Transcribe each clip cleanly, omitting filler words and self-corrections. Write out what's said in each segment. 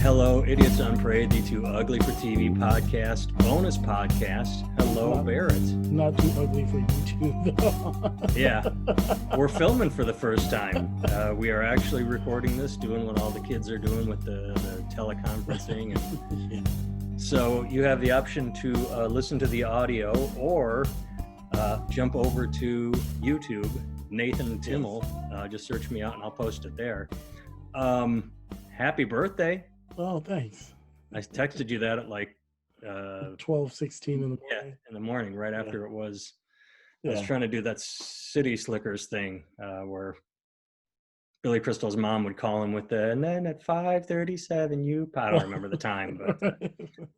Hello, Idiots on Parade, the Too Ugly for TV podcast, bonus podcast. Hello, Barrett. Not too ugly for YouTube, though. Yeah, we're filming for the first time. We are actually recording this, doing what all the kids are doing with the teleconferencing. And Yeah. so you have the option to listen to the audio or jump over to YouTube, Nathan Timmel. Just search me out and I'll post it there. Happy birthday. Oh, thanks. I texted you that at like 12:16 in the morning. Yeah, in the morning, right after it was. I was Yeah. trying to do that City Slickers thing where Billy Crystal's mom would call him with the, and then at 5:37, I don't remember the time, but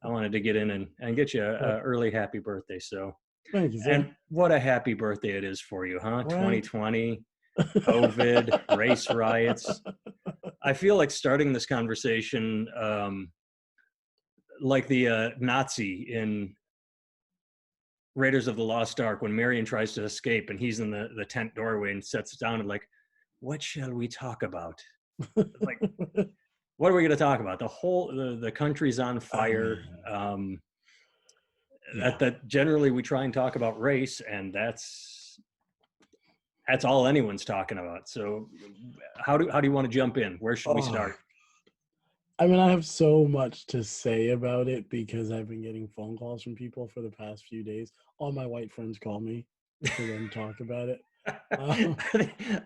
I wanted to get in and get you a early happy birthday. So, Thank you, sir. and what a happy birthday it is for you, huh? Right. 2020, COVID, race riots. I feel like starting this conversation like the Nazi in Raiders of the Lost Ark when Marion tries to escape and he's in the tent doorway and sits down and like, what shall we talk about? Like, what are we going to talk about? The country's on fire. That generally we try and talk about race, and that's all anyone's talking about. So how do you want to jump in? Where should we start? I mean, I have so much to say about it because I've been getting phone calls from people for the past few days. All my white friends call me to then talk about it.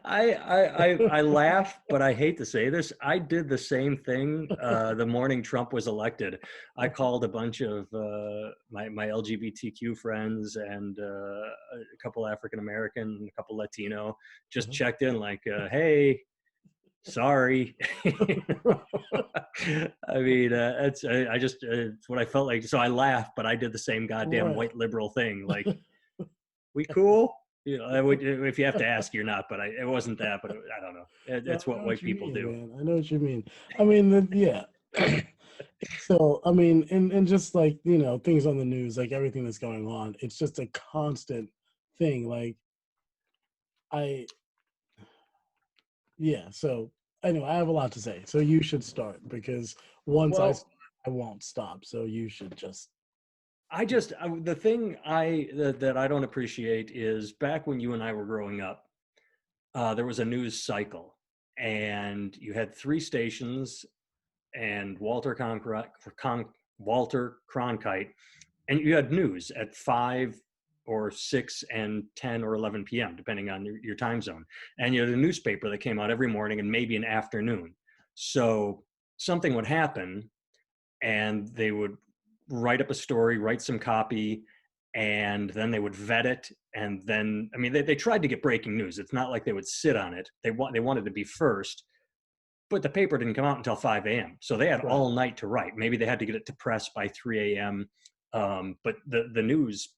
I laugh, but I hate to say this. I did the same thing the morning Trump was elected. I called a bunch of my LGBTQ friends and a couple African American, a couple Latino, just checked in like, hey, sorry. I mean, it's what I felt like. So I laughed, but I did the same goddamn white liberal thing. Like, we cool? You know, if you have to ask, you're not. But it wasn't that. But I don't know. It's what white people do. Man. I know what you mean. I mean, yeah. So, I mean, and just like, you know, things on the news, like everything that's going on, it's just a constant thing. Like, so anyway, I have a lot to say. So you should start because once I start, I won't stop. So you should just. The thing that I don't appreciate is back when you and I were growing up, there was a news cycle and you had 3 stations and Walter Cronkite, and you had news at 5 or 6 and 10 or 11 p.m., depending on your time zone. And you had a newspaper that came out every morning and maybe an afternoon. So something would happen and they would write up a story, write some copy, and then they would vet it. And then, I mean, they tried to get breaking news. It's not like they would sit on it. They wanted to be first, but the paper didn't come out until 5 a.m. So they had all night to write. Maybe they had to get it to press by 3 a.m. But the news,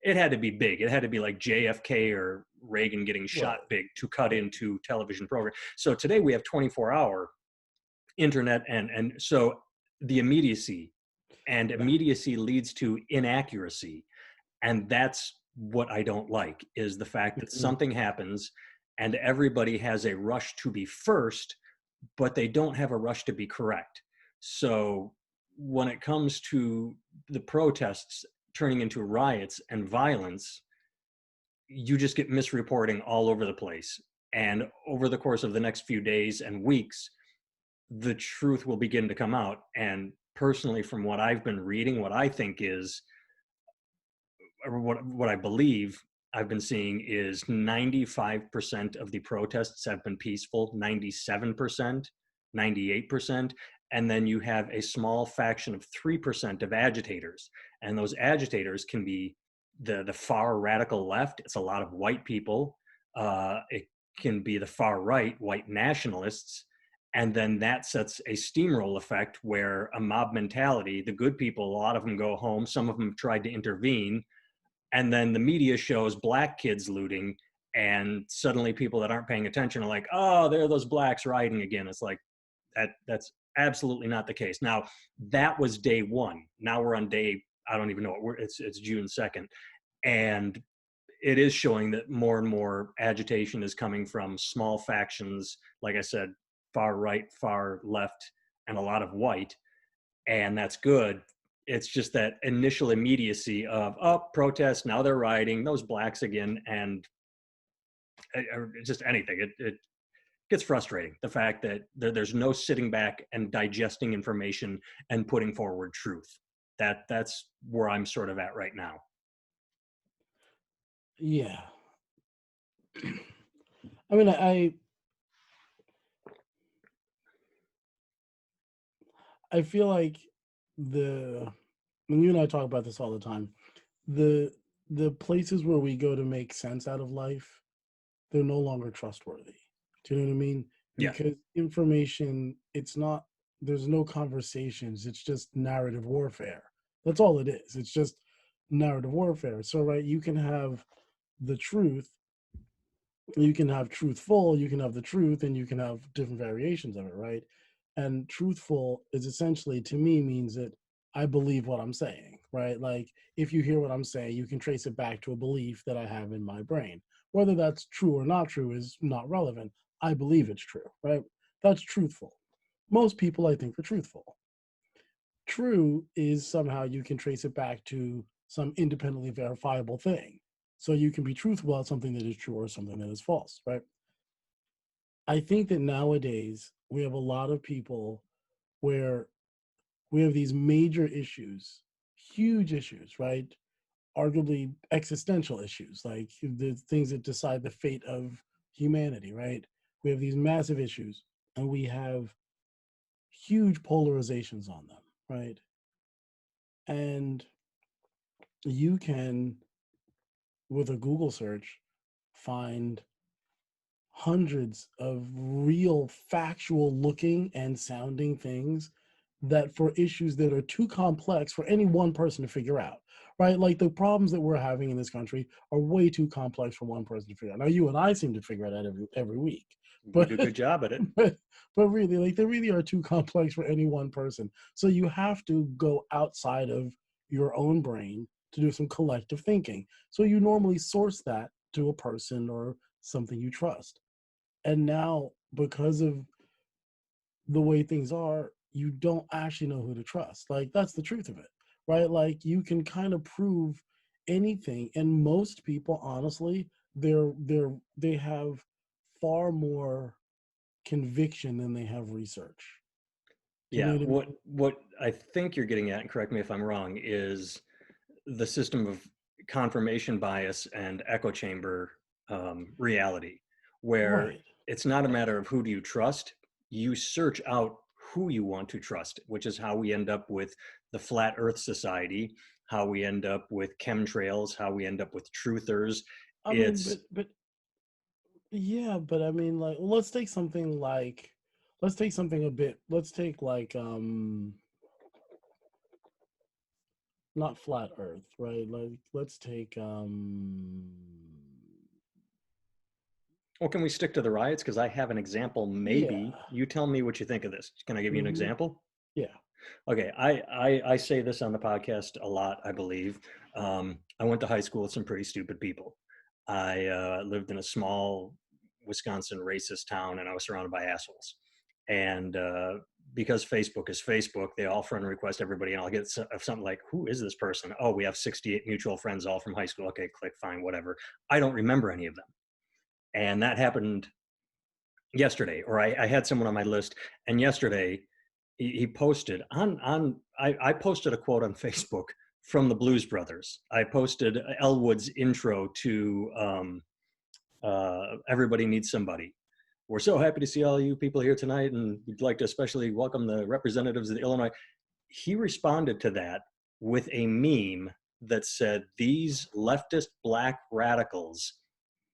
it had to be big. It had to be like JFK or Reagan getting shot big to cut into television program. So today we have 24-hour internet. And so the immediacy leads to inaccuracy. And that's what I don't like, is the fact that something happens and everybody has a rush to be first, but they don't have a rush to be correct. So when it comes to the protests turning into riots and violence, you just get misreporting all over the place. And over the course of the next few days and weeks, the truth will begin to come out. And personally, from what I've been reading, what I think is, or what I believe I've been seeing is 95% of the protests have been peaceful, 97%, 98%. And then you have a small faction of 3% of agitators. And those agitators can be the far radical left. It's a lot of white people. It can be the far right, white nationalists. And then that sets a steamroll effect where a mob mentality, the good people, a lot of them go home. Some of them have tried to intervene. And then the media shows black kids looting. And suddenly people that aren't paying attention are like, oh, there are those blacks rioting again. It's like, that's absolutely not the case. Now, that was day 1. Now we're on day, I don't even know what it's June 2nd. And it is showing that more and more agitation is coming from small factions, like I said, far right, far left, and a lot of white, and that's good. It's just that initial immediacy of, oh, protest, now they're rioting, those blacks again, and just anything. It gets frustrating, the fact that there's no sitting back and digesting information and putting forward truth. That's where I'm sort of at right now. Yeah. I mean, I feel like when you and I talk about this all the time, the the places where we go to make sense out of life, they're no longer trustworthy. Do you know what I mean? Yeah. Because information, there's no conversations. It's just narrative warfare. That's all it is. It's just narrative warfare. So, right, you can have the truth, you can have truthful, you can have the truth, and you can have different variations of it, right? And truthful is essentially, to me, means that I believe what I'm saying, right? Like, if you hear what I'm saying, you can trace it back to a belief that I have in my brain. Whether that's true or not true is not relevant. I believe it's true, right? That's truthful. Most people, I think, are truthful. True is somehow you can trace it back to some independently verifiable thing. So you can be truthful about something that is true or something that is false, right? I think that nowadays we have a lot of people where we have these major issues, huge issues, right? Arguably existential issues, like the things that decide the fate of humanity, right? We have these massive issues and we have huge polarizations on them, right? And you can, with a Google search, find hundreds of real factual looking and sounding things that for issues that are too complex for any one person to figure out, right? Like the problems that we're having in this country are way too complex for one person to figure out. Now you and I seem to figure it out every week, We but do a good job at it. but really, like they really are too complex for any one person. So you have to go outside of your own brain to do some collective thinking. So you normally source that to a person or something you trust. And now, because of the way things are, you don't actually know who to trust. Like, that's the truth of it, right? Like, you can kind of prove anything. And most people, honestly, they have far more conviction than they have research. Do you know Yeah. what I mean? What I think you're getting at, and correct me if I'm wrong, is the system of confirmation bias and echo chamber reality, where Right. it's not a matter of who do you trust. You search out who you want to trust, which is how we end up with the flat Earth Society, how we end up with chemtrails, how we end up with truthers. I mean, It's but yeah, but I mean, like, let's take something like, let's take something a bit, let's take like, not flat Earth, right? Like, let's take, well, can we stick to the riots? Because I have an example, yeah, maybe. You tell me what you think of this. Can I give you an hmm example? yeah, Okay, I say this on the podcast a lot, I believe. I went to high school with some pretty stupid people. I lived in a small Wisconsin racist town, and I was surrounded by assholes. And because Facebook is Facebook, they all friend request everybody, and I'll get something like, "Who is this person?" Oh, we have 68 mutual friends, all from high school. Okay, click, fine, whatever. I don't remember any of them, and that happened yesterday, or I had someone on my list, and yesterday he posted I posted a quote on Facebook from the Blues Brothers. I posted Elwood's intro to Everybody Needs Somebody. We're so happy to see all you people here tonight, and we'd like to especially welcome the representatives of the Illinois. He responded to that with a meme that said, "These leftist black radicals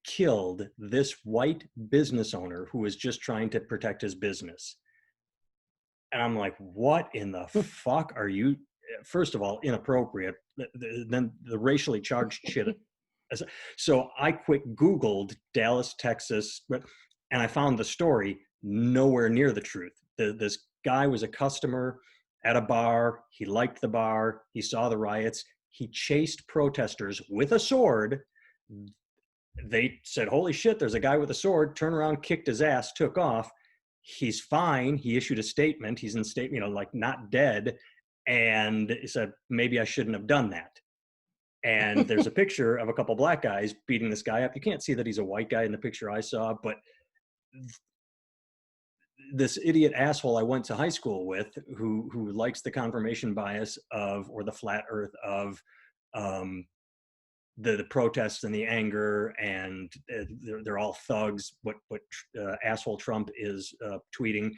killed this white business owner who was just trying to protect his business." And I'm like, what in the fuck are you? First of all, inappropriate. Then the racially charged shit. So I quick Googled Dallas, Texas, and I found the story nowhere near the truth. This guy was a customer at a bar. He liked the bar. He saw the riots. He chased protesters with a sword. They said, "Holy shit, there's a guy with a sword," turned around, kicked his ass, took off. he's fine. He issued a statement. He's in state, like not dead. And he said, maybe I shouldn't have done that. And there's a picture of a couple black guys beating this guy up. You can't see that he's a white guy in the picture I saw, but this idiot asshole I went to high school with, who likes the confirmation bias of, or the flat earth of, the protests and the anger, and they're all thugs. What asshole Trump is tweeting,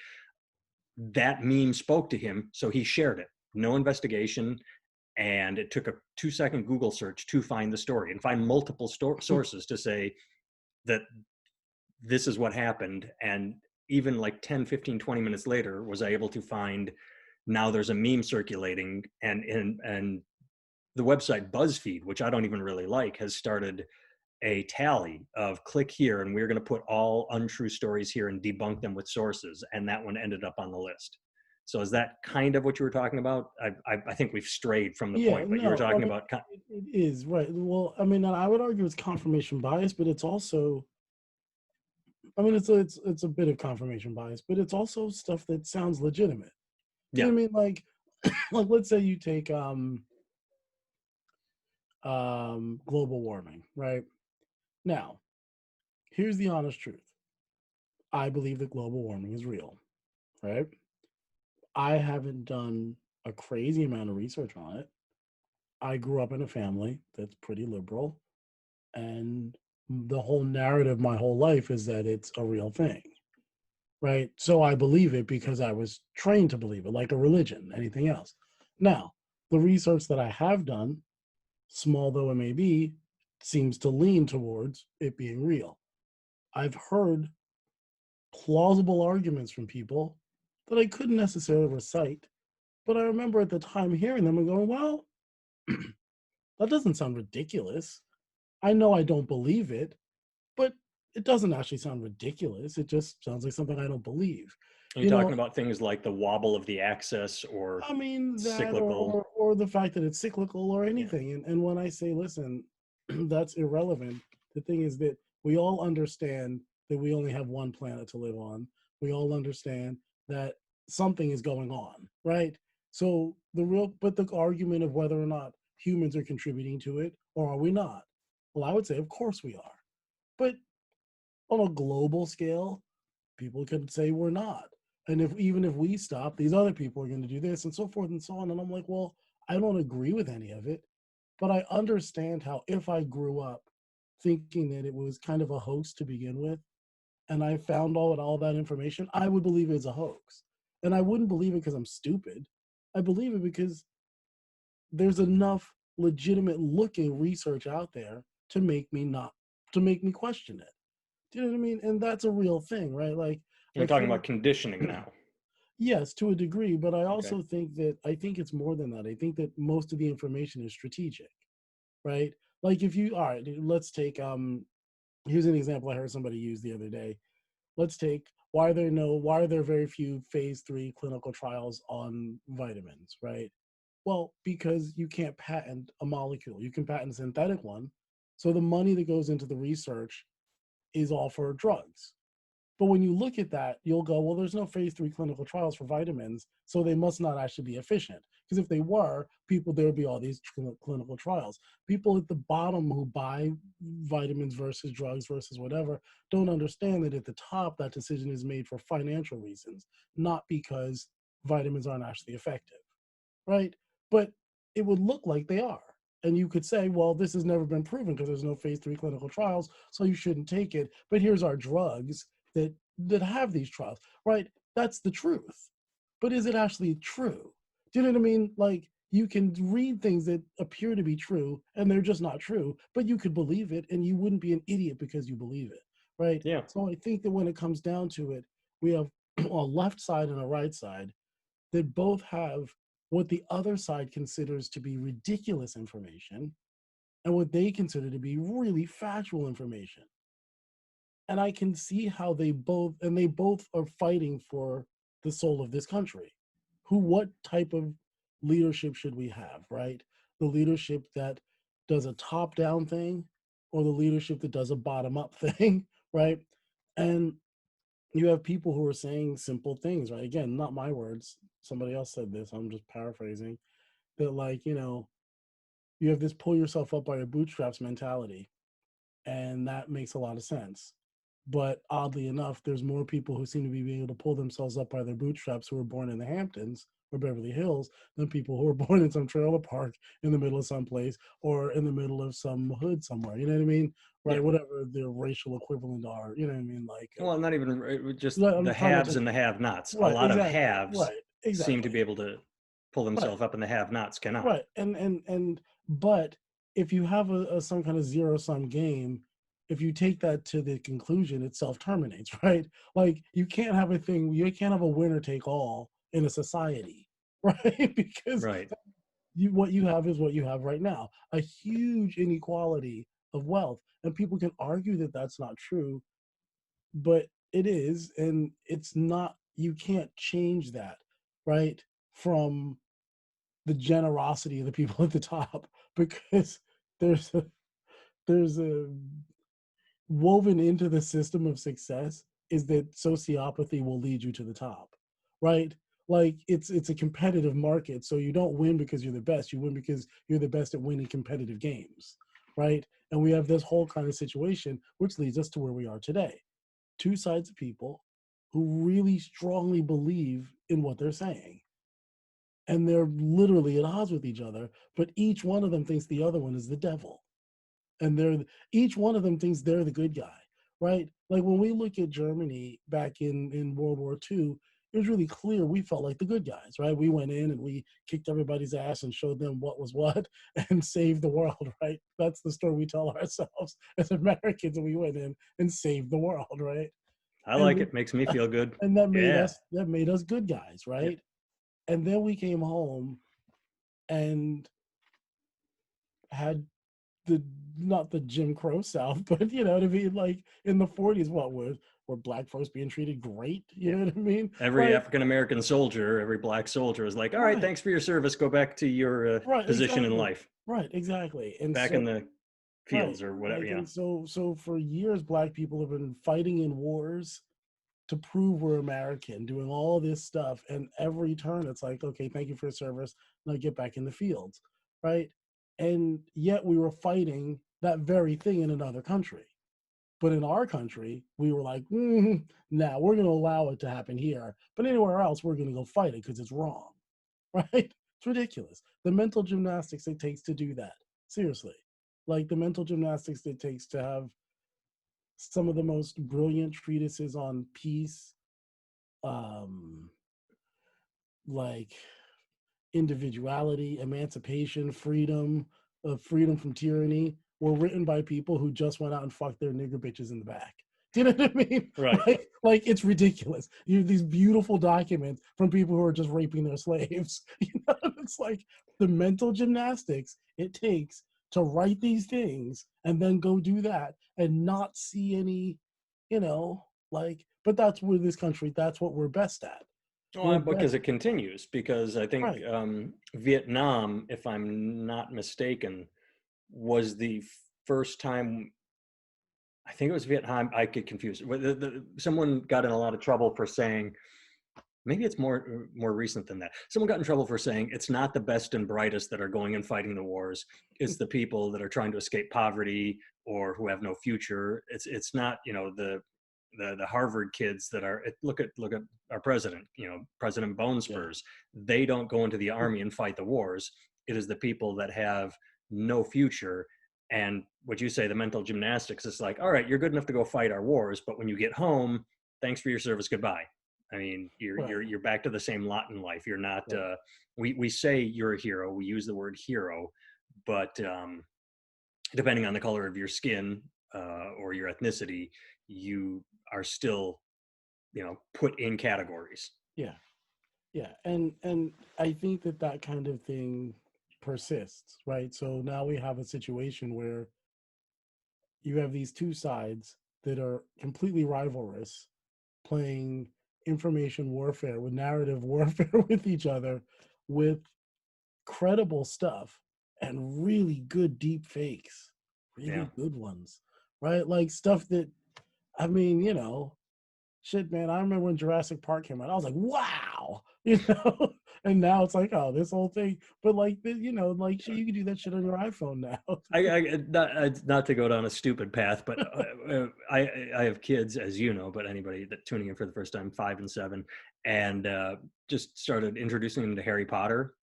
that meme spoke to him, so he shared it. No investigation, and it took a 2-second Google search to find the story and find multiple sources to say that this is what happened. And even like 10, 15, 20 minutes later, was I able to find, now there's a meme circulating, and the website BuzzFeed, which I don't even really like, has started a tally of click here, and we're going to put all untrue stories here and debunk them with sources. And that one ended up on the list. So is that kind of what you were talking about? I think we've strayed from the Yeah, point, but you were no, I talking mean, about. it is right. Well, I mean, I would argue it's confirmation bias, but it's also, I mean, it's a bit of confirmation bias, but it's also stuff that sounds legitimate. Do you Yeah. know what I mean? Like let's say you take global warming, right? Now, here's the honest truth. I believe that global warming is real, right? I haven't done a crazy amount of research on it. I grew up in a family that's pretty liberal, and the whole narrative my whole life is that it's a real thing, right? So I believe it because I was trained to believe it, like a religion, anything else. Now, the research that I have done, small though it may be, seems to lean towards it being real. I've heard plausible arguments from people that I couldn't necessarily recite, but I remember at the time hearing them and going, well, that doesn't sound ridiculous. I know I don't believe it, but it doesn't actually sound ridiculous. It just sounds like something I don't believe. Are you You know, talking about things like the wobble of the axis, or I mean that, cyclical? or the fact that it's cyclical or Yeah. anything. And when I say, listen, that's irrelevant. The thing is that we all understand that we only have one planet to live on. We all understand that something is going on, right? So but the argument of whether or not humans are contributing to it, or are we not? Well, I would say, of course we are. But on a global scale, people could say we're not. And even if we stop, these other people are going to do this and so forth and so on. And I'm like, well, I don't agree with any of it, but I understand how, if I grew up thinking that it was kind of a hoax to begin with, and I found all that information, I would believe it's a hoax. And I wouldn't believe it because I'm stupid. I believe it because there's enough legitimate looking research out there to make me not to make me question it. Do you know what I mean? And that's a real thing, right? Like, You're I talking feel about conditioning now. yes, to a degree, but I Okay. also think that I think it's more than that. I think that most of the information is strategic, right? Like if you all right, let's take here's an example I heard somebody use the other day. Let's take why are there very few phase 3 clinical trials on vitamins, right? Well, because you can't patent a molecule. You can patent a synthetic one. So the money that goes into the research is all for drugs. But when you look at that, you'll go, well, there's no phase 3 clinical trials for vitamins, so they must not actually be efficient. Because if they were, there would be all these clinical trials. People at the bottom who buy vitamins versus drugs versus whatever don't understand that at the top, that decision is made for financial reasons, not because vitamins aren't actually effective, right? But it would look like they are. And you could say, well, this has never been proven because there's no phase 3 clinical trials, so you shouldn't take it. But here's our drugs that have these trials, right? That's the truth. But is it actually true? Do you know what I mean? Like you can read things that appear to be true and they're just not true, but you could believe it and you wouldn't be an idiot because you believe it, right? Yeah. So I think that when it comes down to it, we have a left side and a right side that both have what the other side considers to be ridiculous information and what they consider to be really factual information. And I can see how they both are fighting for the soul of this country. What type of leadership should we have, right? The leadership that does a top down thing or the leadership that does a bottom up thing, right? And you have people who are saying simple things, right? Again, not my words. Somebody else said this. I'm just paraphrasing. That, like, you have this pull yourself up by your bootstraps mentality, and that makes a lot of sense. But oddly enough, there's more people who seem to be able to pull themselves up by their bootstraps who were born in the Hamptons or Beverly Hills than people who were born in some trailer park in the middle of some place or in the middle of some hood somewhere. You know what I mean? Yeah. Right? Whatever their racial equivalent are. You know what I mean? Like, Well, not even just I'm the just talking about haves just and the have-nots. A right, lot of exactly, haves right, seem to exactly, be able to pull right. themselves up, and the have-nots cannot. Right. And but if you have a some kind of zero sum game, if you take that to the conclusion, it self terminates, right? Like you can't have a thing, you can't have a winner take all in a society, right? Because Right. what you have is what you have right now, a huge inequality of wealth, and people can argue that that's not true, but it is, and it's not. You can't change that, right? From the generosity of the people at the top, because there's a there's a woven into the system of success is that sociopathy will lead you to the top, right? Like it's a competitive market, so you don't win because you're the best, you win because you're the best at winning competitive games, right? And we have this whole kind of situation which leads us to where we are today. Two sides of people who really strongly believe in what they're saying, and they're literally at odds with each other, but each one of them thinks the other one is the devil, and they're each one of them thinks they're the good guy, right? Like when we look at Germany back in World War II, it was really clear we felt like the good guys, right? We went in and we kicked everybody's ass and showed them what was what and saved the world, right? That's the story we tell ourselves as Americans, and we went in and saved the world, right? I and like we, it. Makes me feel good. and that made Yeah. us good guys, Yeah. right? And then we came home and had the not the Jim Crow South, but you know what I mean. Like in the '40s, what were black folks being treated great? You Yeah. know what I mean? Every Right, African American soldier, every black soldier is like, all right, right, thanks for your service. Go back to your right, position in exactly, life, right, exactly. And back so in the right, fields or whatever. like Yeah. and so for years, black people have been fighting in wars to prove we're American, doing all this stuff, and every turn it's like, okay, thank you for your service. Now get back in the fields, right? And yet we were fighting that very thing in another country. But in our country, we were like, nah, we're going to allow it to happen here. But anywhere else, we're going to go fight it because it's wrong, right? It's ridiculous. The mental gymnastics it takes to do that. Seriously. Like the mental gymnastics it takes to have some of the most brilliant treatises on peace, um, like individuality, emancipation, freedom, freedom from tyranny, were written by people who just went out and fucked their nigger bitches in the back. Do you know what I mean? Right. Like it's ridiculous. You have these beautiful documents from people who are just raping their slaves. You know, it's like the mental gymnastics it takes to write these things and then go do that and not see any, like. But that's where this country. That's what we're best at. We're Well, best. because it continues. Because I think Right. Vietnam, if I'm not mistaken, was the first time. I think it was Vietnam. I get confused. Someone got in a lot of trouble for saying, maybe it's more recent than that. Someone got in trouble for saying it's not the best and brightest that are going and fighting the wars. It's the people that are trying to escape poverty or who have no future. It's not, the Harvard kids that are, look at our president, President Bone Yeah. Spurs. They don't go into the army and fight the wars. It is the people that have no future. And what you say, the mental gymnastics, is like, all right, you're good enough to go fight our wars, but when you get home, thanks for your service, goodbye. I mean, you're Right. you're you're back to the same lot in life. You're not. Right. We say you're a hero. We use the word hero, but depending on the color of your skin or your ethnicity, you are still, put in categories. Yeah. Yeah. And I think that that kind of thing persists, right? So now we have a situation where you have these two sides that are completely rivalrous, playing information warfare with narrative warfare with each other, with credible stuff and really good deep fakes, Yeah. really good ones, right? Like stuff that, I mean, shit, man, I remember when Jurassic Park came out. I was like, wow, you know. And now it's like, oh, this whole thing. But like, you know, like shit, you can do that shit on your iPhone now. Not to go down a stupid path, but I have kids, as you know, but anybody that tuning in for the first time, 5 and 7, and just started introducing them to Harry Potter,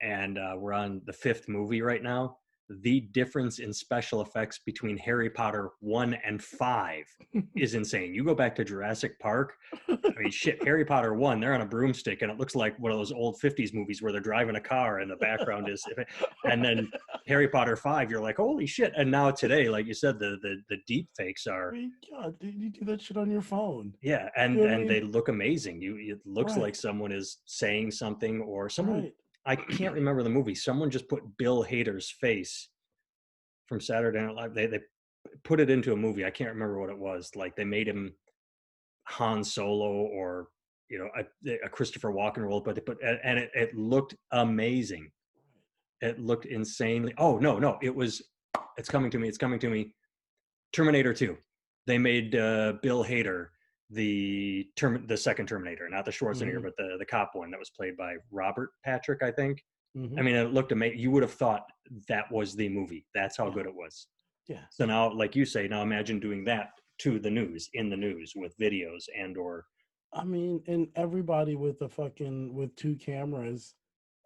and we're on the 5th movie right now. The difference in special effects between Harry Potter 1 and 5 is insane. You go back to Jurassic Park, I mean, shit, Harry Potter 1, they're on a broomstick and it looks like one of those old 50s movies where they're driving a car and the background is, and then Harry Potter 5, you're like, holy shit. And now today, like you said, the deep fakes I are, mean, God, you do that shit on your phone. yeah, You know what I and they mean? look amazing. It looks like Right, someone is saying something, or someone, right. I can't remember the movie. Someone just put Bill Hader's face from Saturday Night Live. They put it into a movie. I can't remember what it was. Like they made him Han Solo, or a Christopher Walken role, but it looked amazing. It looked insanely. Oh no, it was. It's coming to me. It's coming to me. Terminator 2. They made Bill Hader the second Terminator, not the Schwarzenegger, Mm-hmm, but the cop one that was played by Robert Patrick, I think. I mm-hmm. mean, it looked amazing. You would have thought that was the movie. That's how Yeah, good it was. yeah. So now, like you say, now imagine doing that to the news, in the news, with videos and or I mean, and everybody with a fucking with 2 cameras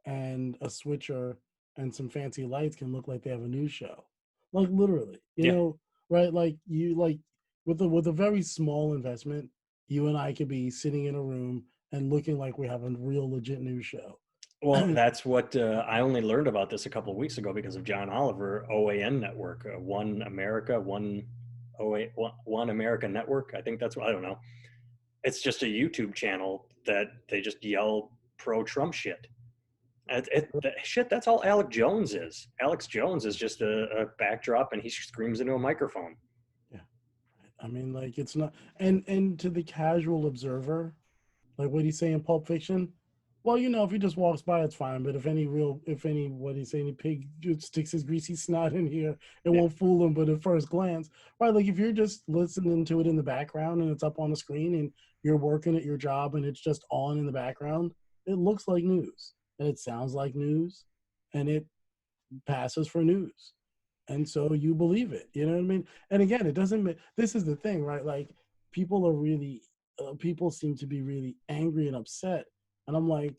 and a switcher and some fancy lights can look like they have a news show. Like literally, you yeah. know, right? Like you like with a very small investment, you and I could be sitting in a room and looking like we have a real legit news show. Well, that's what I only learned about this a couple of weeks ago because of John Oliver, OAN Network, One America, One America Network. I think that's what, I don't know. It's just a YouTube channel that they just yell pro-Trump shit. Shit, that's all Alex Jones is. Alex Jones is just a backdrop, and he screams into a microphone. Yeah. I mean, like it's not and to the casual observer, like what he's saying in Pulp Fiction. Well, you know, if he just walks by, it's fine. But if any, what he's saying, any pig sticks his greasy snot in here, it Yeah. won't fool him. But at first glance, right? Like if you're just listening to it in the background and it's up on the screen and you're working at your job and it's just on in the background, it looks like news and it sounds like news and it passes for news. And so you believe it. You know what I mean? And again, it doesn't. This is the thing, right? Like people are really, people seem to be really angry and upset, and I'm like,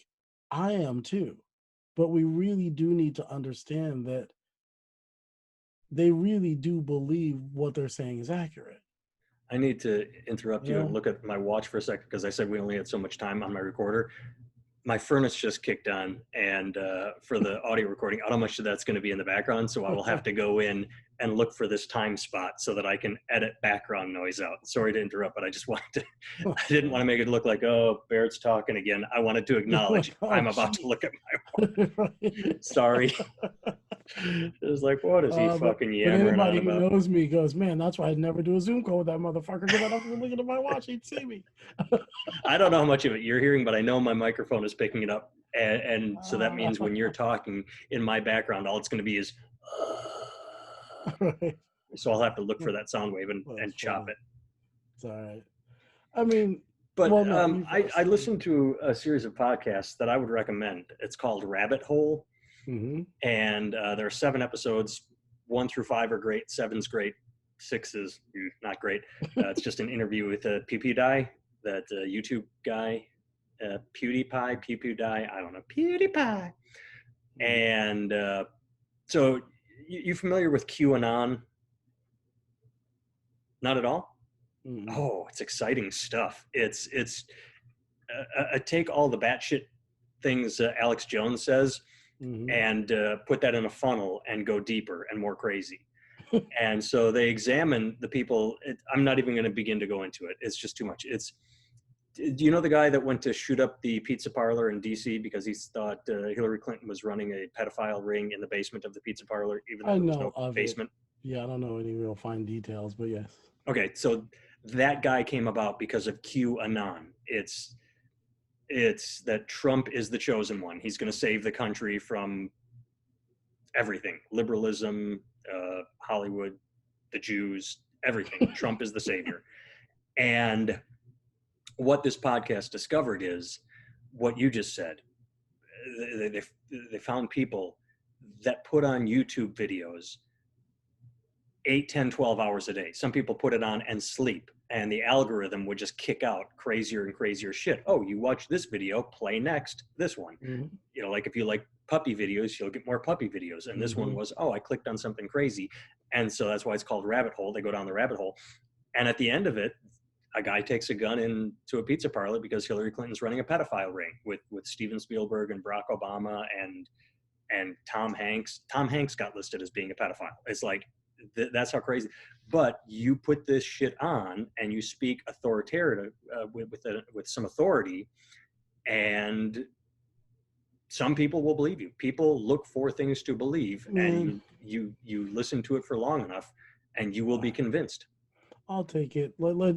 I am too. But we really do need to understand that they really do believe what they're saying is accurate. I need to interrupt You you and know? look at my watch for a second because I said we only had so much time on my recorder. My furnace just kicked on, and for the audio recording, I don't know how much of that's going to be in the background, so I will have to go in and look for this time spot so that I can edit background noise out. Sorry to interrupt, but I just wanted to, I didn't want to make it look like, oh, Barrett's talking again. I wanted to You're acknowledge like, oh, I'm about to gee. look at my watch. Sorry. It was like, what is he fucking But yammering on anybody who about? knows me goes, man, that's why I'd never do a Zoom call with that motherfucker because I don't be looking at my watch. He'd see me. I don't know how much of it you're hearing, but I know my microphone is picking it up. And so that means when you're Ah, talking in my background, all it's going to be is, right. so I'll have to look for that sound wave That's and chop funny. it. It's all right. I mean, But well, no, you I first. listened to a series of podcasts that I would recommend. It's called Rabbit Hole, Mm-hmm. and there are 7 episodes. 1 through 5 are great. Seven's great. Six is not great. It's just an interview with PewDiePie, that YouTube guy, PewDiePie. I don't know, PewDiePie. And so, you familiar with QAnon? Not at all. Mm-hmm. Oh, it's exciting stuff. It's take all the batshit things Alex Jones says Mm-hmm. and put that in a funnel and go deeper and more crazy. And so they examine the people. I'm not even going to begin to go into it. It's just too much. Do you know the guy that went to shoot up the pizza parlor in DC because he thought Hillary Clinton was running a pedophile ring in the basement of the pizza parlor, even though I there was know no of it. basement? Yeah, I don't know any real fine details, but yes. Okay, so that guy came about because of QAnon. It's that Trump is the chosen one. He's going to save the country from everything: liberalism, Hollywood, the Jews, everything. Trump is the savior. And what this podcast discovered is what you just said. They found people that put on YouTube videos 8, 10, 12 hours a day. Some people put it on and sleep, and the algorithm would just kick out crazier and crazier shit. Oh, you watch this video, play next this one. Mm-hmm. You know, like if you like puppy videos, you'll get more puppy videos. And this one was, oh, I clicked on something crazy. And so that's why it's called rabbit hole. They go down the rabbit hole. And at the end of it, a guy takes a gun into a pizza parlor because Hillary Clinton's running a pedophile ring with Steven Spielberg and Barack Obama and Tom Hanks. Tom Hanks got listed as being a pedophile. It's like, that's how crazy. But you put this shit on and you speak authoritative with some authority, and some people will believe you. People look for things to believe, and you listen to it for long enough, and you will be convinced. I'll take it. Let's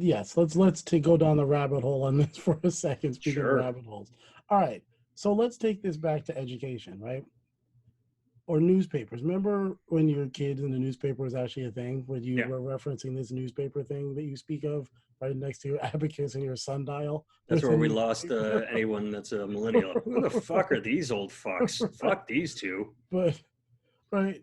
go down the rabbit hole on this for a second. Speaking of rabbit holes. All right. So let's take this back to education, right? Or newspapers. Remember when you were kids and the newspaper was actually a thing? When you were referencing this newspaper thing that you speak of right next to your abacus and your sundial? That's where we lost anyone that's a millennial. Who the fuck are these old fucks? Fuck these two. But, right,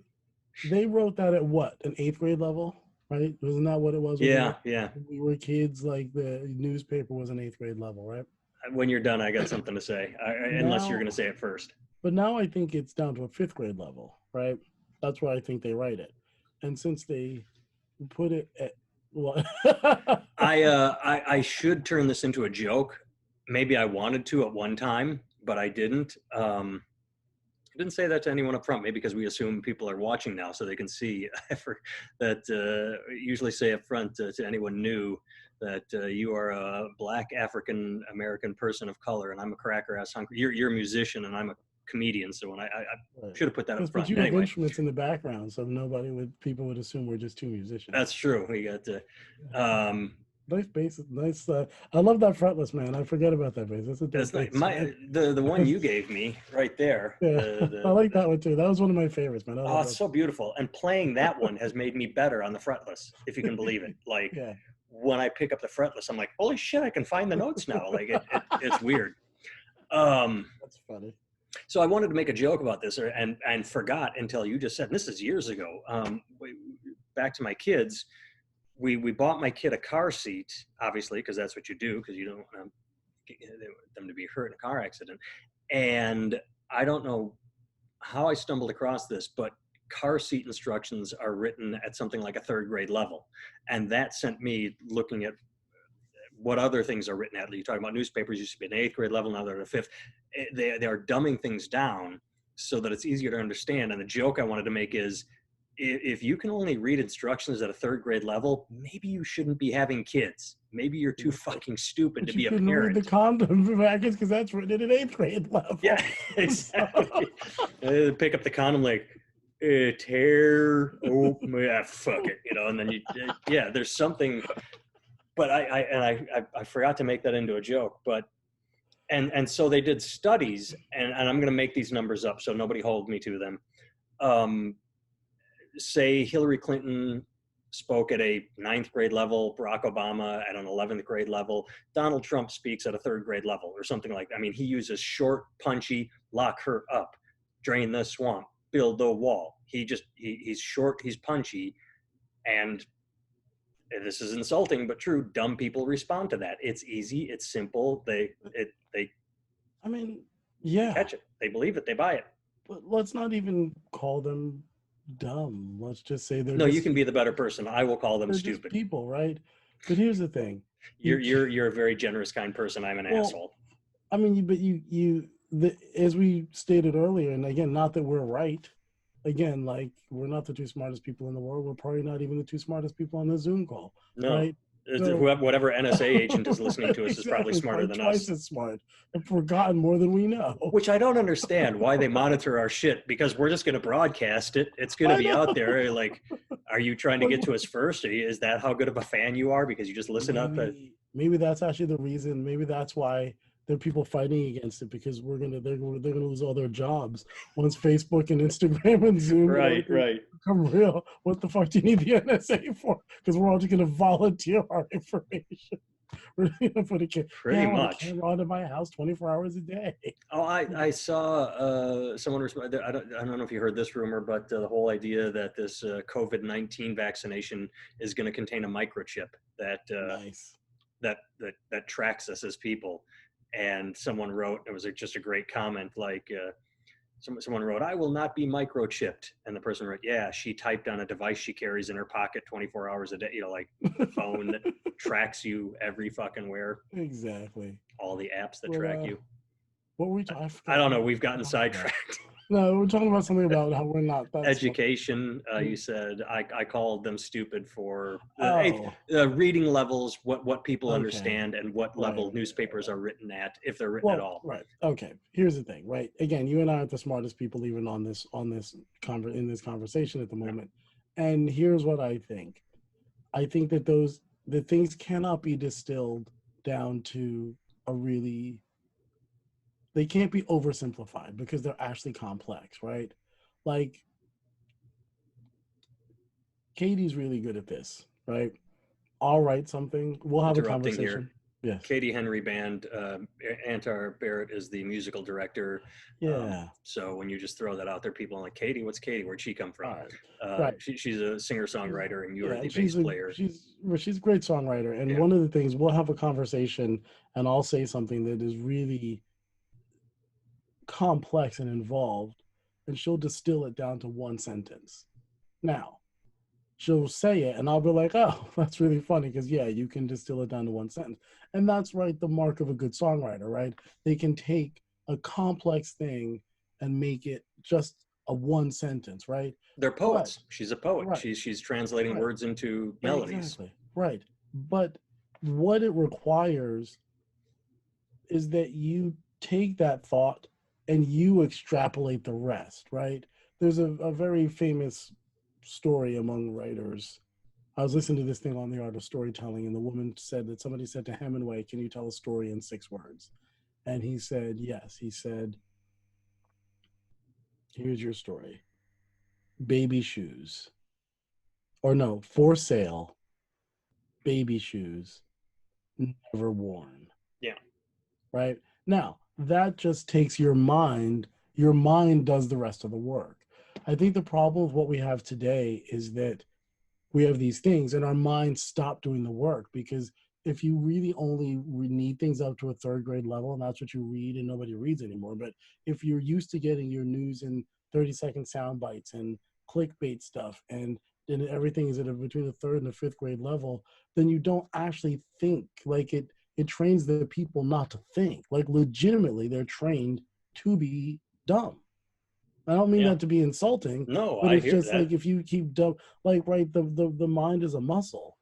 they wrote that at what? An 8th grade level? Right? Wasn't that what it was? Yeah. When we were kids, like the newspaper was an 8th grade level, right? When you're done, I got something to say, unless you're going to say it first. But now I think it's down to a 5th grade level, right? That's where I think they write it. And since they put it at what? I should turn this into a joke. Maybe I wanted to at one time, but I didn't. I didn't say that to anyone up front, maybe because we assume people are watching now so they can see that usually say up front to anyone new that you are a Black African American person of color and I'm a cracker ass hungry. You're a musician and I'm a comedian, so when I should have put that up front. But you have instruments in the background, so people would assume we're just two musicians. That's true. We got nice bass, nice. I love that fretless, man. I forget about that bass. That's nice. The one you gave me right there. Yeah. I like that one too. That was one of my favorites, man. It's so beautiful. And playing that one has made me better on the fretless, if you can believe it. Like when I pick up the fretless, I'm like, holy shit, I can find the notes now. Like it's weird. That's funny. So I wanted to make a joke about this and forgot until you just said, and this is years ago. Back to my kids, we bought my kid a car seat, obviously, because that's what you do, because you don't want them to be hurt in a car accident. And I don't know how I stumbled across this, but car seat instructions are written at something like a 3rd grade level. And that sent me looking at what other things are written at. You're talking about newspapers used to be an 8th grade level, now they're at a 5th. They are dumbing things down so that it's easier to understand. And the joke I wanted to make is, if you can only read instructions at a 3rd grade level, maybe you shouldn't be having kids. Maybe you're too fucking stupid to be a parent. Read the condom package because that's written at an 8th grade level. Yeah, exactly. Pick up the condom like, tear, oh, yeah, fuck it, and then there's something. But I forgot to make that into a joke. But and so they did studies, and I'm going to make these numbers up so nobody hold me to them. Say Hillary Clinton spoke at a 9th grade level, Barack Obama at an 11th grade level, Donald Trump speaks at a 3rd grade level or something like that. I mean, he uses short, punchy, lock her up, drain the swamp, build the wall. He's short, he's punchy, and this is insulting but true, dumb people respond to that. It's easy, it's simple, they catch it, they believe it, they buy it. But let's not even call them dumb. Let's just say they're you can be the better person. I will call them stupid people, right? But here's the thing. You're a very generous, kind person. I'm an asshole. I mean, but as we stated earlier, and again, not that we're right. Again, like, we're not the 2 smartest people in the world. We're probably not even the 2 smartest people on the Zoom call. No. Right? So, whatever NSA agent is listening to us is probably smarter than us. Twice as smart and forgotten more than we know. Which I don't understand why they monitor our shit, because we're just going to broadcast it. It's going to be out there. Like, are you trying to get to us first? Is that how good of a fan you are? Because you just listen up. Maybe that's actually the reason. Maybe that's why there are people fighting against it, because they're gonna lose all their jobs once Facebook and Instagram and Zoom right become real. What the fuck do you need the NSA for? Because we're all just gonna volunteer our information. We're gonna put a Pretty have a much. camera on in my house 24 hours a day. Oh, I saw someone respond. I don't know if you heard this rumor, but the whole idea that this COVID-19 vaccination is going to contain a microchip that Nice. that tracks us as people. And someone wrote, it was just a great comment, like someone wrote, "I will not be microchipped," and the person wrote, "Yeah, she typed on a device she carries in her pocket 24 hours a day. You know, like the phone that tracks you every fucking where, Exactly. all the apps that But track you." what were we talking? I I forget don't what know. we We've were gotten talking about. sidetracked. No, we're talking about something about how we're not. That's what. Education. You said I called them stupid for Oh, reading levels, what people okay. understand, and what Right, level right, right, newspapers right. are written at, if they're written at Well, all. right. Okay. Here's the thing, right? Again, you and I aren't the smartest people even in this conversation at the No. moment. And here's what I think. I think that the things cannot be distilled down to a really they can't be oversimplified because they're actually complex, right? Like Katie's really good at this, right? I'll write something. We'll have a Interrupting here. conversation. Yes. Katie Henry Band, Antar Barrett is the musical director. Yeah. So when you just throw that out there, people are like, Katie, what's Katie? Where'd she come All from? right. Right. She's a singer songwriter, and you are Yeah, the and bass player. she's a great songwriter. And Yeah, one of the things we'll have a conversation, and I'll say something that is really complex and involved, and she'll distill it down to one sentence. Now, she'll say it, and I'll be like, "Oh, that's really funny," because yeah, you can distill it down to one sentence, and that's right the mark of a good songwriter, right? They can take a complex thing and make it just a one sentence, right? they're But poets. She's a poet. right, She's translating right. words into melodies. Exactly. Right. But what it requires is that you take that thought and you extrapolate the rest, right? There's a very famous story among writers. I was listening to this thing on the art of storytelling, and the woman said that somebody said to Hemingway, "Can you tell a story in 6 words?" And he said, "Yes." He said, "Here's your story: baby shoes, or no, for sale, baby shoes, never worn." Yeah, Right? Now, that just takes your mind does the rest of the work. I think the problem with what we have today is that we have these things and our minds stop doing the work because if you really only need things up to a third grade level and that's what you read and nobody reads anymore, but if you're used to getting your news in 30-second sound bites and clickbait stuff and then everything is at between the third and the fifth grade level, then you don't actually think. Like it trains the people not to think. Like legitimately they're trained to be dumb. I don't mean yeah. that to be insulting, No, but I it's hear just that. like if you keep dumb, like right, the mind is a muscle,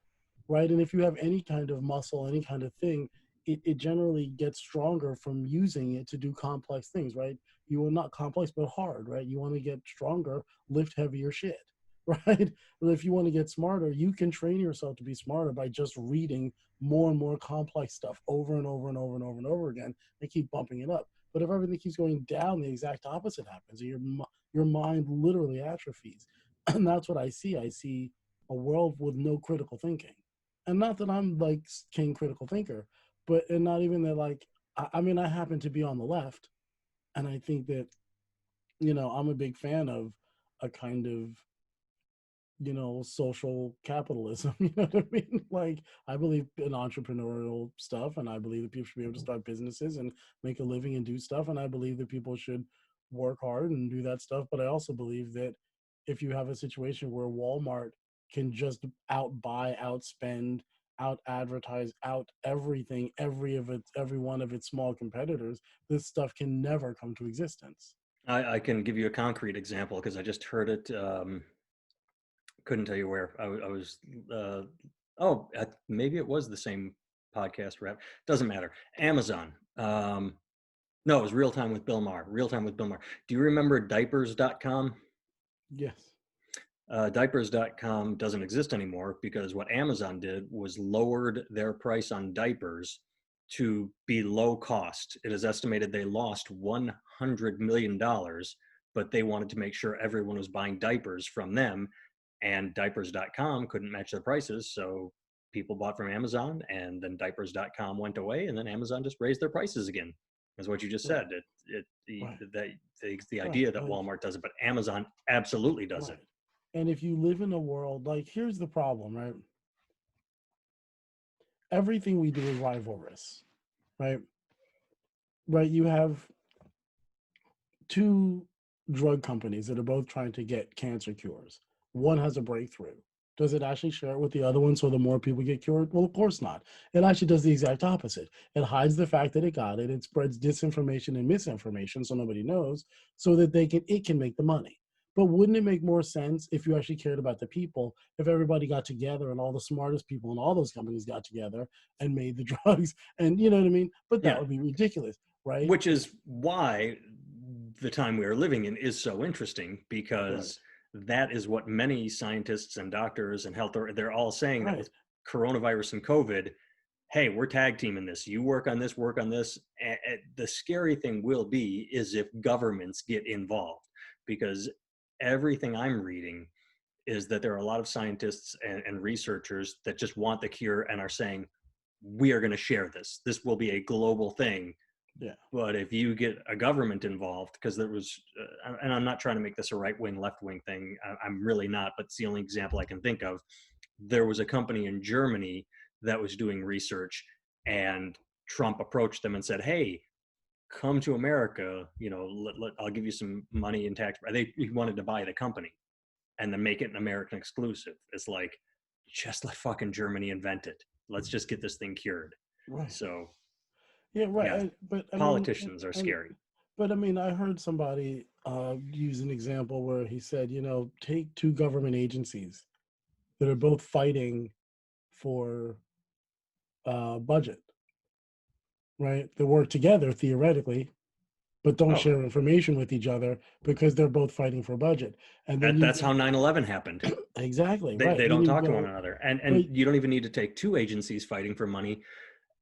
right? And if you have any kind of muscle, any kind of thing, it generally gets stronger from using it to do complex things, right? You will not complex, but hard, right? You want to get stronger, lift heavier shit, right? But if you want to get smarter, you can train yourself to be smarter by just reading more and more complex stuff over and over and over and over and over again and keep bumping it up. But if everything keeps going down, the exact opposite happens. Your mind literally atrophies. And that's what I see. I see a world with no critical thinking. And not that I'm like king critical thinker, but and not even that like I mean I happen to be on the left and I think that, I'm a big fan of a kind of, social capitalism. You know what I mean? Like I believe in entrepreneurial stuff and I believe that people should be able to start businesses and make a living and do stuff. And I believe that people should work hard and do that stuff. But I also believe that if you have a situation where Walmart can just outbuy, outspend, out advertise, out everything, every one of its small competitors, this stuff can never come to existence. I can give you a concrete example because I just heard it. Couldn't tell you where. I was. Oh, maybe it was the same podcast rep. Doesn't matter. Amazon. No, it was Real Time with Bill Maher. Real Time with Bill Maher. Do you remember diapers.com? Yes. Diapers.com doesn't exist anymore because what Amazon did was lowered their price on diapers to be low cost. It is estimated they lost $100 million, but they wanted to make sure everyone was buying diapers from them, and diapers.com couldn't match their prices. So people bought from Amazon, and then diapers.com went away, and then Amazon just raised their prices again. Is what you just Right. said. Right. The Right. idea that Like, Walmart does it, but Amazon absolutely does right. it. And if you live in a world, like, here's the problem, right? Everything we do is rivalrous, right? Right. You have two drug companies that are both trying to get cancer cures. One has a breakthrough. Does it actually share it with the other one so the more people get cured? Well, of course not. It actually does the exact opposite. It hides the fact that it got it. It spreads disinformation and misinformation so nobody knows, so that it can make the money. But wouldn't it make more sense if you actually cared about the people, if everybody got together and all the smartest people in all those companies got together and made the drugs? And you know what I mean? But that Yeah, would be ridiculous, right? which is why the time we are living in is so interesting, Right. because that is what many scientists and doctors and health, they're all saying, that Right. with coronavirus and COVID, hey, we're tag teaming this. You work on this, work on this. And the scary thing will be is if governments get involved, because everything I'm reading is that there are a lot of scientists and researchers that just want the cure and are saying, we are going to share this. This will be a global thing. Yeah. But if you get a government involved, because there was, and I'm not trying to make this a right wing, left wing thing, I'm really not, but it's the only example I can think of. There was a company in Germany that was doing research, and Trump approached them and said, hey, come to America, I'll give you some money in tax. He wanted to buy the company and then make it an American exclusive. It's like, just let fucking Germany invent it. Let's just get this thing cured. Right. So Yeah, right. yeah, But I mean, politicians are and scary. but I mean, I heard somebody use an example where he said, take two government agencies that are both fighting for budget, right? They work together theoretically, but don't Oh, share information with each other because they're both fighting for budget. And then you that's go how 9/11 happened. exactly right. They Then don't you talk to one go, another, but and you don't even need to take two agencies fighting for money.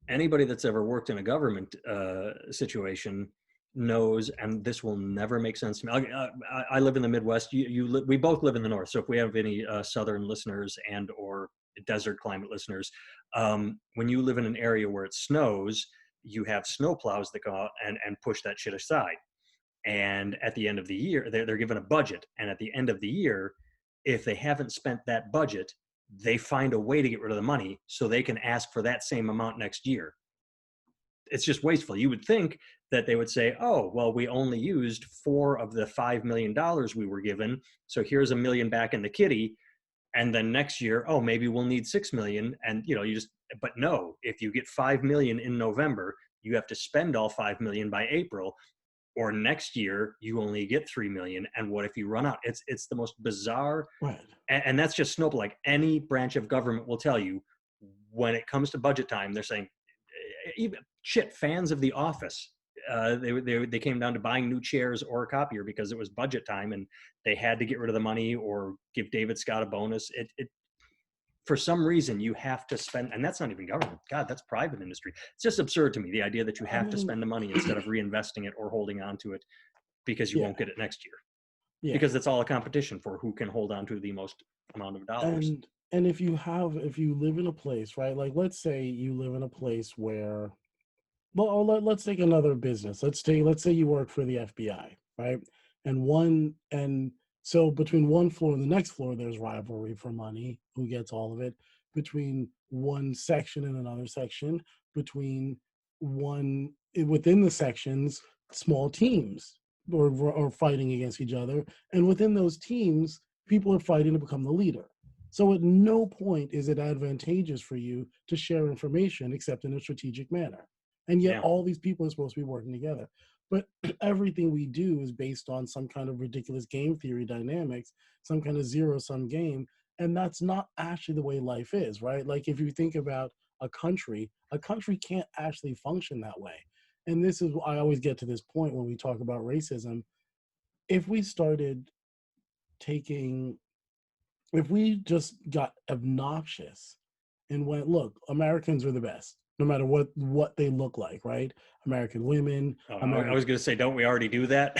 Anybody that's ever worked in a government situation knows, and this will never make sense to me. I live in the Midwest. We both live in the North. So if we have any Southern listeners and or desert climate listeners, when you live in an area where it snows, you have snow plows that go out and push that shit aside. And at the end of the year, they're given a budget. And at the end of the year, if they haven't spent that budget, they find a way to get rid of the money so they can ask for that same amount next year. It's just wasteful. You would think that they would say, oh, well, we only used $4 of the $5 million we were given. So here's $1 million back in the kitty. And then next year, oh, maybe we'll need 6 million. And but no, if you get 5 million in November, you have to spend all 5 million by April, or next year you only get 3 million. And what if you run out? It's the most bizarre. right, And that's just snowball. Like any branch of government will tell you, when it comes to budget time, they're saying, even shit, fans of The Office, they came down to buying new chairs or a copier because it was budget time and they had to get rid of the money or give David Scott a bonus. It for some reason you have to spend, and that's not even government. God, that's private industry. It's just absurd to me, the idea that you I have to mean, spend the money instead of reinvesting it or holding on to it because you yeah, won't get it next year. yeah. Because it's all a competition for who can hold on to the most amount of dollars. And if you live in a place, right? Like, let's say you live in a place where, well, let's take another business. Let's say you work for the FBI, right? And so between one floor and the next floor, there's rivalry for money. Who gets all of it? Between one section and another section, between within the sections, small teams are fighting against each other, and within those teams, people are fighting to become the leader. So at no point is it advantageous for you to share information except in a strategic manner. And yet Yeah. all these people are supposed to be working together. But everything we do is based on some kind of ridiculous game theory dynamics, some kind of zero-sum game. And that's not actually the way life is, right? Like, if you think about a country can't actually function that way. And this is, I always get to this point when we talk about racism. If we started taking if we just got obnoxious and went, look, Americans are the best, no matter what they look like, right? American women, Oh, I American, was going to say, don't we already do that?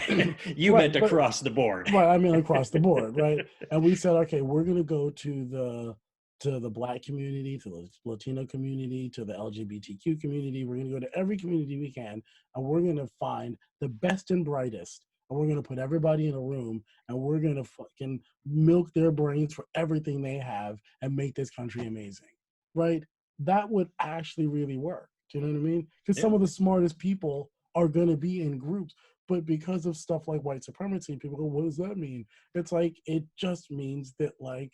You right, meant but across the board. right, I mean across the board, right? And we said, okay, we're gonna go to to the Black community, to the Latino community, to the LGBTQ community. We're going to go to every community we can, and we're going to find the best and brightest, and we're going to put everybody in a room, and we're going to fucking milk their brains for everything they have and make this country amazing, right? That would actually really work. Do you know what I mean? Because Yeah. some of the smartest people are going to be in groups, but because of stuff like white supremacy, people go, what does that mean? It's like, it just means that, like,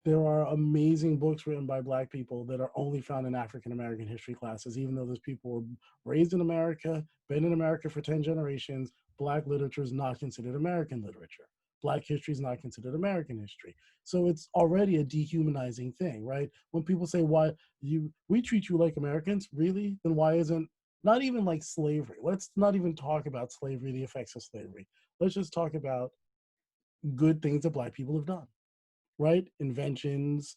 there are amazing books written by Black people that are only found in African American history classes, even though those people were raised in America, been in America for 10 generations. Black literature is not considered American literature. Black history is not considered American history. So it's already a dehumanizing thing, right? When people say, why we treat you like Americans, really? Then why isn't, not even like slavery. Let's not even talk about slavery, the effects of slavery. Let's just talk about good things that Black people have done, right? Inventions,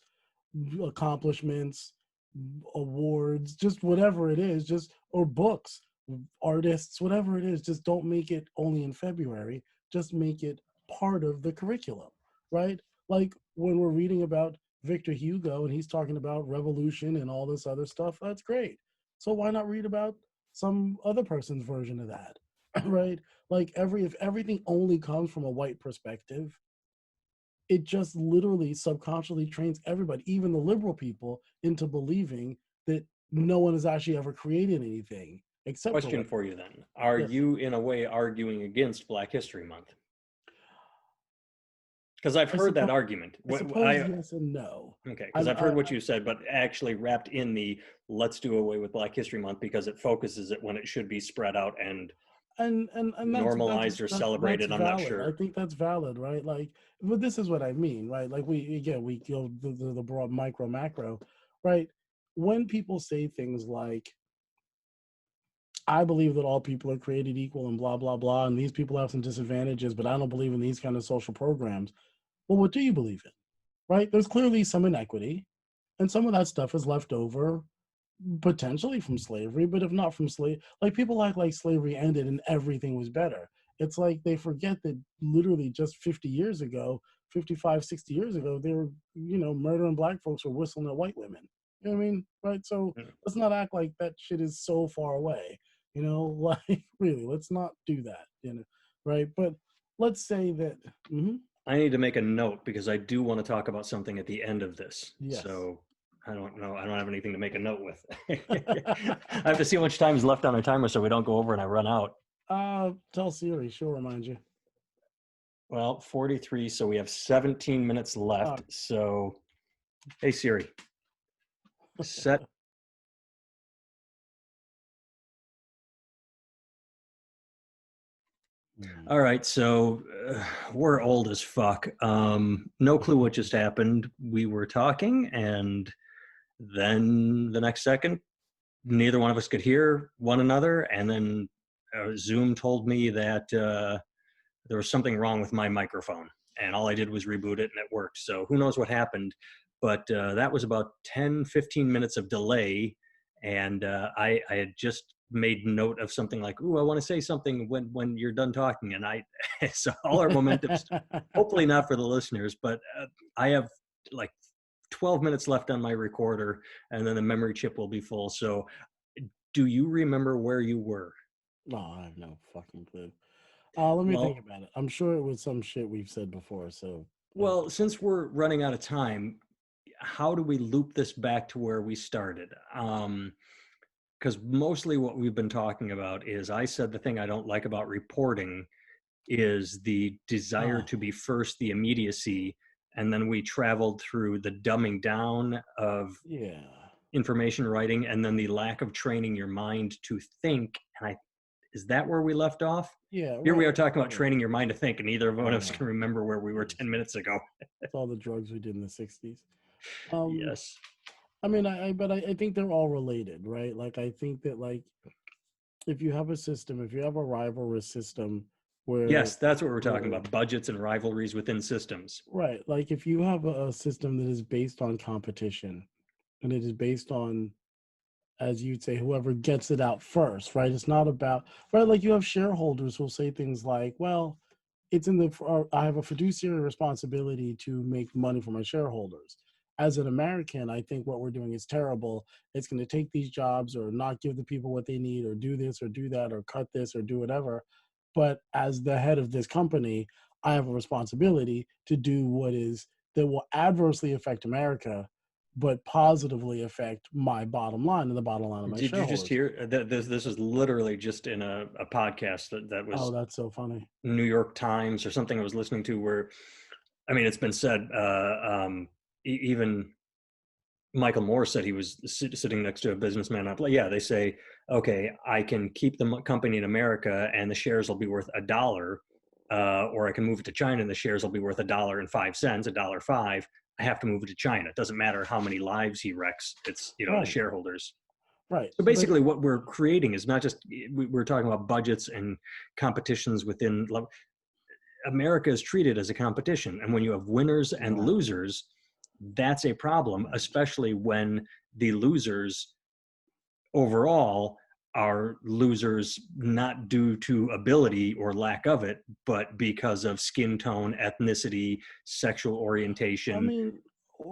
accomplishments, awards, just whatever it is, just, or books, artists, whatever it is, just don't make it only in February, just make it part of the curriculum, right? Like when we're reading about Victor Hugo and he's talking about revolution and all this other stuff, that's great. So why not read about some other person's version of that, right? Like if everything only comes from a white perspective, it just literally subconsciously trains everybody, even the liberal people, into believing that no one has actually ever created anything except for Question what. for you then. Are Yes. you in a way arguing against Black History Month? Because I've I heard that suppose, argument. I suppose yes and no. Okay, because I'm, I've heard what you said, but actually wrapped in the let's do away with Black History Month because it focuses it when it should be spread out and and normalized or that's celebrated. I'm not valid. I sure. think that's valid, right? Like, but this is what I mean, right? Like we go the broad micro macro, right? When people say things like, I believe that all people are created equal and blah, blah, blah, and these people have some disadvantages, but I don't believe in these kind of social programs. Well, what do you believe in? Right? There's clearly some inequity, and some of that stuff is left over potentially from slavery, but if not from slave, like people act like slavery ended and everything was better. It's like they forget that literally just 50 years ago, 55, 60 years ago, they were, murdering Black folks or whistling at white women. You know what I mean? Right? So Mm. let's not act like that shit is so far away. Like really, let's not do that, right? But let's say that, I need to make a note because I do want to talk about something at the end of this. yes. So I don't know. I don't have anything to make a note with. I have to see how much time is left on our timer so we don't go over and I run out. Tell Siri, she'll remind you. Well, 43, so we have 17 minutes left. So, hey Siri, set. All right, so we're old as fuck. No clue what just happened. We were talking, and then the next second, neither one of us could hear one another. And then Zoom told me that there was something wrong with my microphone. And all I did was reboot it, and it worked. So who knows what happened. But that was about 10, 15 minutes of delay. And I had just made note of something like, "Ooh, I want to say something when you're done talking." And so all our momentum's hopefully not for the listeners, but I have like 12 minutes left on my recorder, and then the memory chip will be full. So, do you remember where you were? No, I have no fucking clue. Let me think Well, about it. I'm sure it was some shit we've said before. So, well, since we're running out of time, how do we loop this back to where we started? Because mostly what we've been talking about is I said the thing I don't like about reporting is the desire to be first, the immediacy, and then we traveled through the dumbing down of yeah, information writing and then the lack of training your mind to think. And is that where we left off? yeah, Here we right. are talking about Right. training your mind to think, and neither of us Yeah, can remember where we were yes. 10 minutes ago. It's all the drugs we did in the '60s. Um, Yes. I mean, but I think they're all related, right? Like, I think that, like, if you have a system, if you have a rivalry system where, Yes, that's what we're talking where about. Budgets and rivalries within systems. right, like if you have a system that is based on competition and it is based on, as you'd say, whoever gets it out first, right? It's not about, right? Like you have shareholders who'll say things like, well, it's in I have a fiduciary responsibility to make money for my shareholders. as an American, I think what we're doing is terrible. It's going to take these jobs or not give the people what they need or do this or do that or cut this or do whatever. But as the head of this company, I have a responsibility to do what is that will adversely affect America, but positively affect my bottom line and the bottom line of my Did you just shareholders. hear that this is literally just in a podcast that Oh, was that's so funny. New York Times or something I was listening to where, I mean, it's been said, even Michael Moore said he was sitting next to a businessman. Yeah, they say, okay, I can keep the company in America and the shares will be worth $1, or I can move it to China and the shares will be worth $1.05, $1.05. I have to move it to China. It doesn't matter how many lives he wrecks. It's, the Right, shareholders. right. So But basically, what we're creating is not just we're talking about budgets and competitions within. America is treated as a competition, and when you have winners and exactly, losers, that's a problem, especially when the losers overall are losers not due to ability or lack of it, but because of skin tone, ethnicity, sexual I orientation. mean,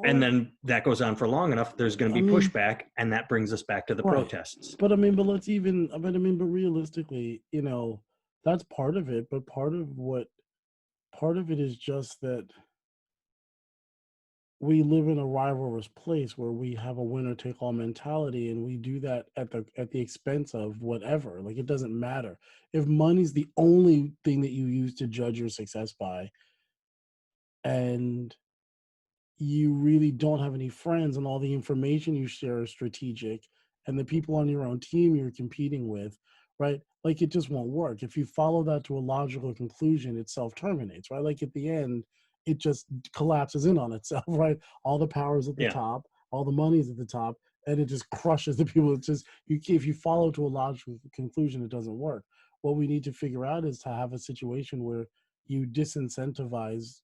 And or then that goes on for long enough, there's going to I be mean, pushback, and that brings us back to the right. protests. But I mean, but let's even, but I mean, but realistically, that's part of it. But part of it is just that we live in a rivalrous place where we have a winner take all mentality, and we do that at the expense of whatever. Like, it doesn't matter if money's the only thing that you use to judge your success by, and you really don't have any friends, and all the information you share is strategic, and the people on your own team you're competing with, right? Like, it just won't work. If you follow that to a logical conclusion, it self-terminates, right? Like, at the end, it just collapses in on itself, right? All the powers at the Yeah. top, all the money's at the top, and it just crushes the people. It's just, if you follow to a logical conclusion, it doesn't work. What we need to figure out is to have a situation where you disincentivize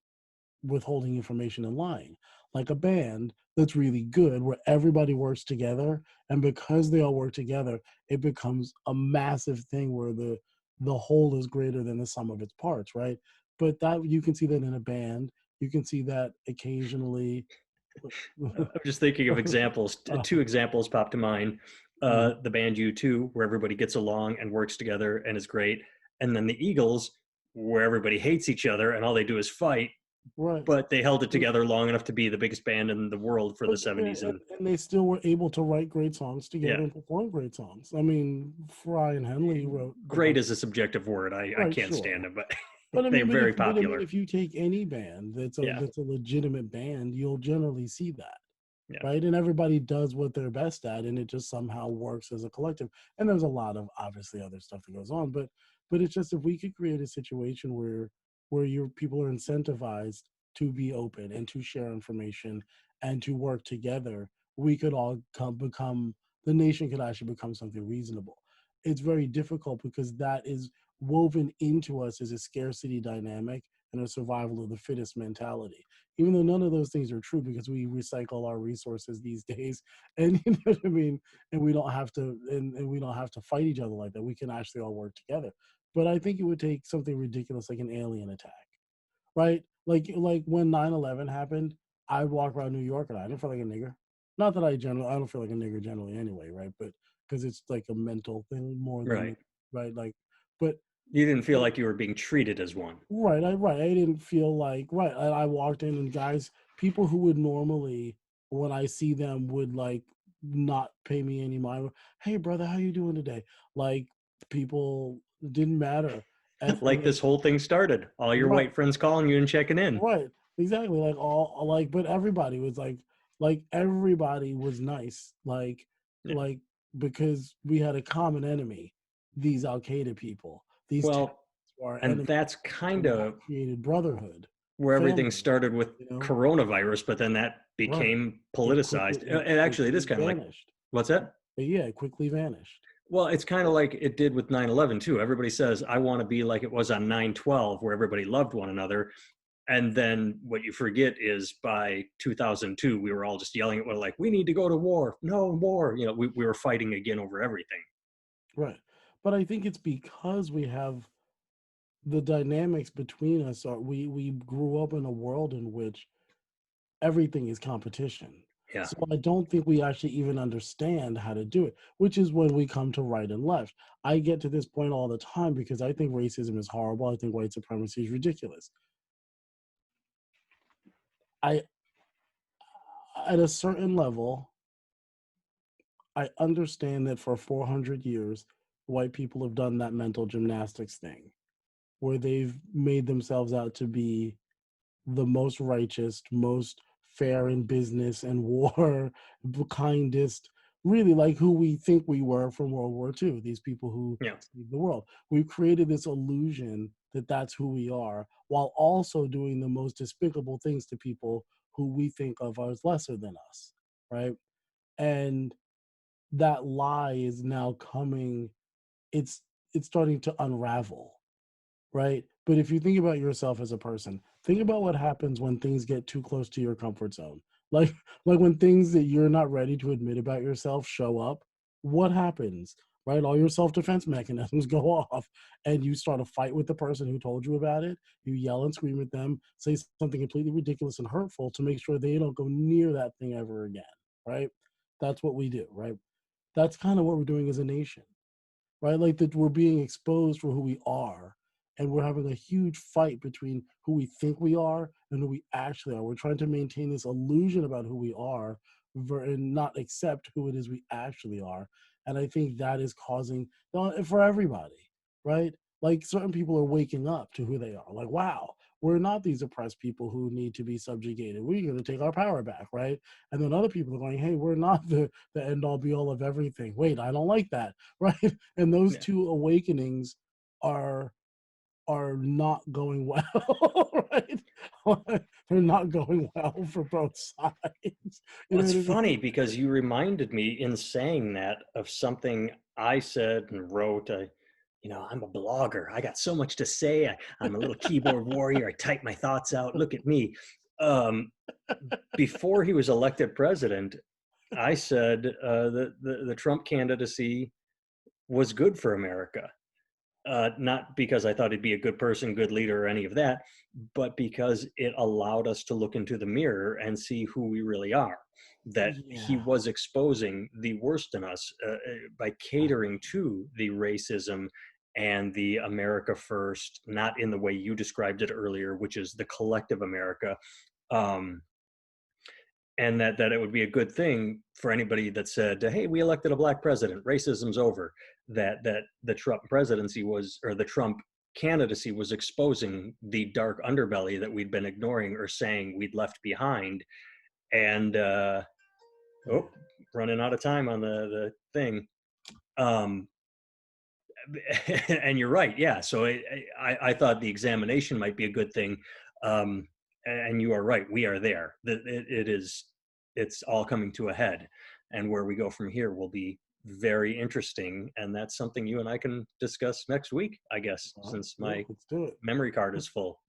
withholding information and lying, like a band that's really good where everybody works together, and because they all work together, it becomes a massive thing where the whole is greater than the sum of its parts, right? But that, you can see that in a band, you can see that occasionally. I'm just thinking of examples. uh, Two examples pop to mind. mm, The band U2, where everybody gets along and works together and is great. And then the Eagles, where everybody hates each other and all they do is fight, right. but they held it together long enough to be the biggest band in the world for the But 70s. And and they still were able to write great songs together yeah, and perform great songs. I mean, Fry and Henley wrote a great bunch. is a subjective word. I Right, can't stand sure. them, but But I they're mean, very but I mean, popular. if you take any band Yeah, that's a legitimate band, you'll generally see that, yeah. right? And everybody does what they're best at, and it just somehow works as a collective. And there's a lot of obviously other stuff that goes on, but it's just, if we could create a situation where your people are incentivized to be open and to share information and to work together, we could all become, the nation could actually become something reasonable. It's very difficult because that is woven into us as a scarcity dynamic and a survival of the fittest mentality, even though none of those things are true because we recycle our resources these days. And you know what I mean, and we don't have to, and we don't have to fight each other like that. We can actually all work together. But I think it would take something ridiculous like an alien attack, right? Like when 9/11 happened, I walk around New York and I didn't feel like a nigger. Not that I don't feel like a nigger generally anyway, right? But because it's like a mental thing more than, Right. right, like, but You didn't feel like you were being treated as one. right. I didn't feel like, right. I walked in and guys, people who would normally, when I see them, would like not pay me any mind. Hey, brother, how you doing today? Like, people didn't matter. Like Ethnic, this whole thing started. All your right, white friends calling you and checking in. right, exactly. Like all like, but everybody was like everybody was nice. Yeah. Like because we had a common enemy. These Al Qaeda people, these terrorists Well, were our and enemy, that's and kind that of created brotherhood, where everything family, started with you know? coronavirus, but then that Right. became politicized. And actually, it is Quickly kind of like, vanished. what's that? But yeah, it quickly vanished. Well, it's kind of like it did with 9/11 too. Everybody says, I want to be like it was on 9/12, where everybody loved one another. And then what you forget is by 2002, we were all just yelling at one, like, we need to go to war. No war. We were fighting again over everything. Right. But I think it's because we have the dynamics between us, are we grew up in a world in which everything is competition. Yeah. So I don't think we actually even understand how to do it, which is when we come to right and left. I get to this point all the time because I think racism is horrible. I think white supremacy is ridiculous. I, at a certain level, I understand that for 400 years, white people have done that mental gymnastics thing where they've made themselves out to be the most righteous, most fair in business and war, the kindest, really like who we think we were from World War II, these people who Yeah. saved the world. We've created this illusion that that's who we are, while also doing the most despicable things to people who we think of as lesser than us, right? And that lie is now coming, it's it's starting to unravel, right? But if you think about yourself as a person, think about what happens when things get too close to your comfort zone. Like like when things that you're not ready to admit about yourself show up, what happens? Right? All your self-defense mechanisms go off and you start a fight with the person who told you about it. You yell and scream at them, say something completely ridiculous and hurtful to make sure they don't go near that thing ever again, right? That's what we do, right? That's kind of what we're doing as a nation, right? Like that we're being exposed for who we are, and we're having a huge fight between who we think we are and who we actually are. We're trying to maintain this illusion about who we are and not accept who it is we actually are. And I think that is causing for everybody, right? Like certain people are waking up to who they are. Like, wow, we're not these oppressed people who need to be subjugated. We're going to take our power back, right? And then other people are going, hey, we're not the end all be all of everything. Wait, I don't like that, right? And those Yeah. two awakenings are not going well, right? They're not going well for both sides. You Well, know it's what I mean? funny because you reminded me in saying that of something I said and wrote. I'm a blogger. I got so much to say. I'm a little keyboard warrior. I type my thoughts out. Look at me. Um, Before he was elected president, I said that the Trump candidacy was good for America. Not because I thought he'd be a good person, good leader, or any of that, but because it allowed us to look into the mirror and see who we really are. That he Yeah. was exposing the worst in us by catering to the racism and the America first, not in the way you described it earlier, which is the collective America. Um, and that it would be a good thing for anybody that said, hey, we elected a black president, racism's over. That the Trump presidency was, or the Trump candidacy was exposing the dark underbelly that we'd been ignoring or saying we'd left behind. And running out of time on the thing. And you're right, yeah. So I thought the examination might be a good thing. And you are right, we are there. It's all coming to a head, and where we go from here will be very interesting, and that's something you and I can discuss next week, I guess, since Yeah, my let's do it. memory card is full.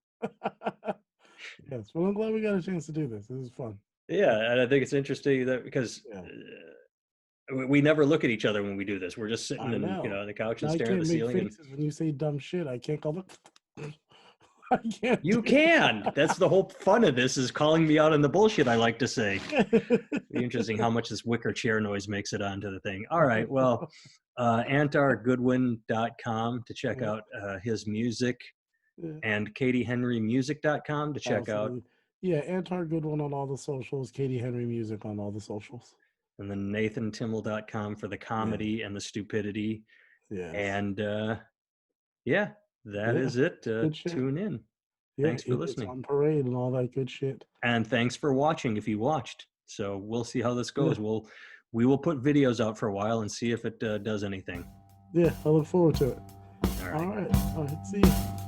Yes. Well, I'm glad we got a chance to do this. This is fun. Yeah, and I think it's interesting that because Yeah. we never look at each other when we do this. We're just sitting I and know. on the couch and Now I staring at the can't make ceiling. And faces when you say dumb shit. I can't call it. I can't you do can. That's the whole fun of this, is calling me out on the bullshit I like to say. that. Be interesting how much this wicker chair noise makes it onto the thing. All right. Well, AntarGoodwin.com to check Yeah, out his music, yeah, and KatieHenryMusic.com to check out, absolutely. Yeah, Antar Goodwin on all the socials. Katie Henry Music on all the socials. and then NathanTimmel.com for the Yeah. comedy and the stupidity. Yes. And yeah, that Yeah. is it. Good shit. Tune in. Yeah, Thanks for it's listening. on parade and all that good shit. And thanks for watching if you watched. So we'll see how this Yeah. goes. We will put videos out for a while and see if it does anything. Yeah, I look forward to it. All All right. right. All right. See you.